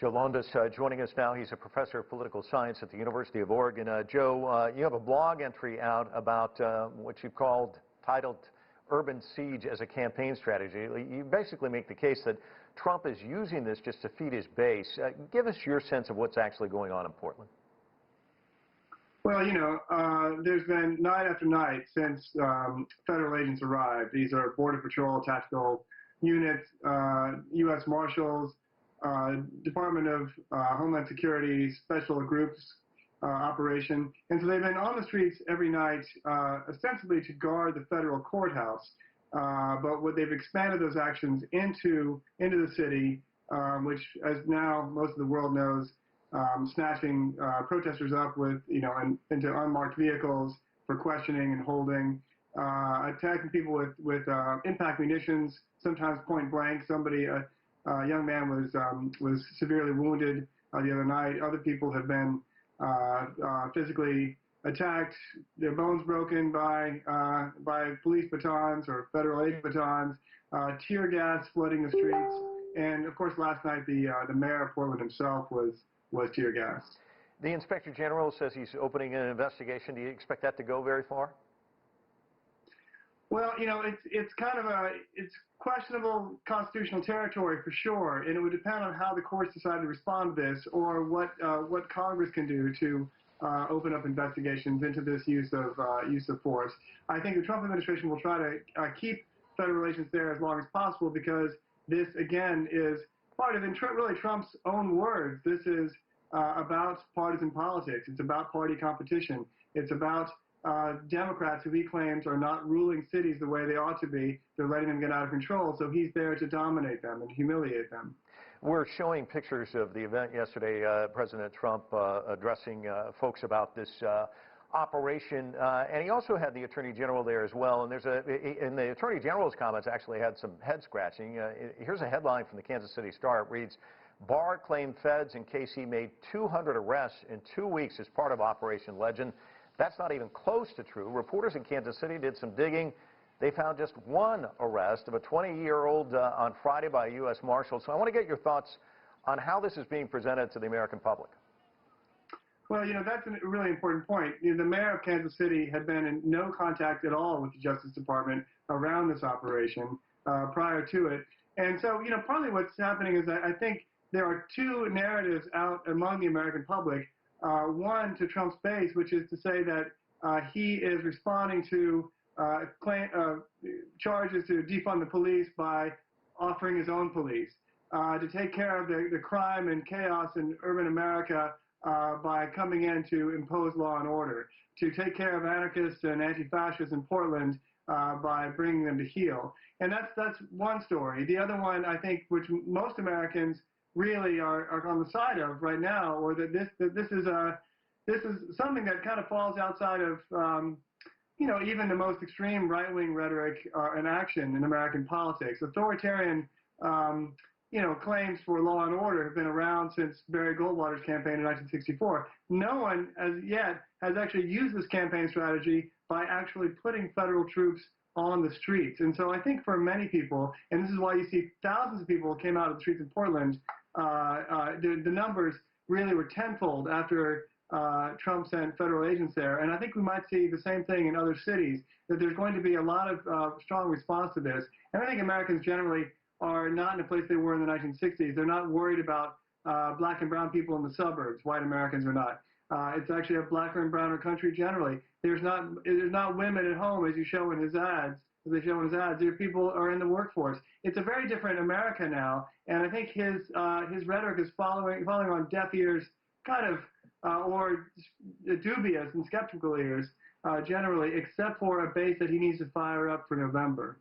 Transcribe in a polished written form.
Joe Lowndes joining us now. He's a professor of political science at the University of Oregon. Joe, you have a blog entry out about what you've titled Urban Siege as a campaign strategy. You basically make the case that Trump is using this just to feed his base. Give us your sense of what's actually going on in Portland. Well, there's been night after night since federal agents arrived. These are Border Patrol, tactical units, U.S. Marshals, Department of Homeland Security, special groups operation. And so they've been on the streets every night, ostensibly to guard the federal courthouse. But what they've expanded those actions into the city, which, as now most of the world knows, snatching protesters up with, into unmarked vehicles for questioning and holding, attacking people with impact munitions, sometimes point blank. A young man was severely wounded the other night. Other people have been physically attacked, their bones broken by police batons or federal agent batons, tear gas flooding the streets, and of course last night the mayor of Portland himself was tear gassed. The Inspector General says he's opening an investigation. Do you expect that to go very far? Well, it's kind of it's questionable constitutional territory for sure, and it would depend on how the courts decide to respond to this, or what Congress can do to open up investigations into this use of force. I think the Trump administration will try to keep federal agents there as long as possible, because this again is part of, really Trump's own words, this is about partisan politics. It's about party competition. It's about Democrats who he claims are not ruling cities the way they ought to be. They're letting them get out of control, so he's there to dominate them and humiliate them. We're showing pictures of the event yesterday, President Trump addressing folks about this operation, and he also had the Attorney General there as well, and the Attorney General's comments actually had some head scratching. Here's a headline from the Kansas City Star. It reads, "Barr claimed feds in case he made 200 arrests in 2 weeks as part of Operation Legend." That's not even close to true. Reporters in Kansas City did some digging. They found just one arrest of a 20-year-old on Friday by a U.S. Marshal. So I want to get your thoughts on how this is being presented to the American public. Well, that's a really important point. The mayor of Kansas City had been in no contact at all with the Justice Department around this operation prior to it. And so, partly what's happening is that I think there are two narratives out among the American public. One to Trump's base, which is to say that he is responding to charges to defund the police by offering his own police, to take care of the crime and chaos in urban America by coming in to impose law and order, to take care of anarchists and anti-fascists in Portland by bringing them to heel. And that's one story. The other one, I think, which most Americans really are on the side of right now, or that this is something that kind of falls outside of even the most extreme right-wing rhetoric and action in American politics. Authoritarian claims for law and order have been around since Barry Goldwater's campaign in 1964. No one as yet has actually used this campaign strategy by actually putting federal troops on the streets. And so I think for many people, and this is why you see thousands of people came out of the streets in Portland, the numbers really were tenfold after Trump sent federal agents there. And I think we might see the same thing in other cities, that there's going to be a lot of strong response to this. And I think Americans generally are not in a place they were in the 1960s. They're not worried about black and brown people in the suburbs. White Americans are not. It's actually a blacker and browner country generally. There's not women at home, as you show in his ads. As they show in his ads, there people are in the workforce. It's a very different America now, and I think his rhetoric is falling on deaf ears, kind of, or dubious and skeptical ears generally, except for a base that he needs to fire up for November.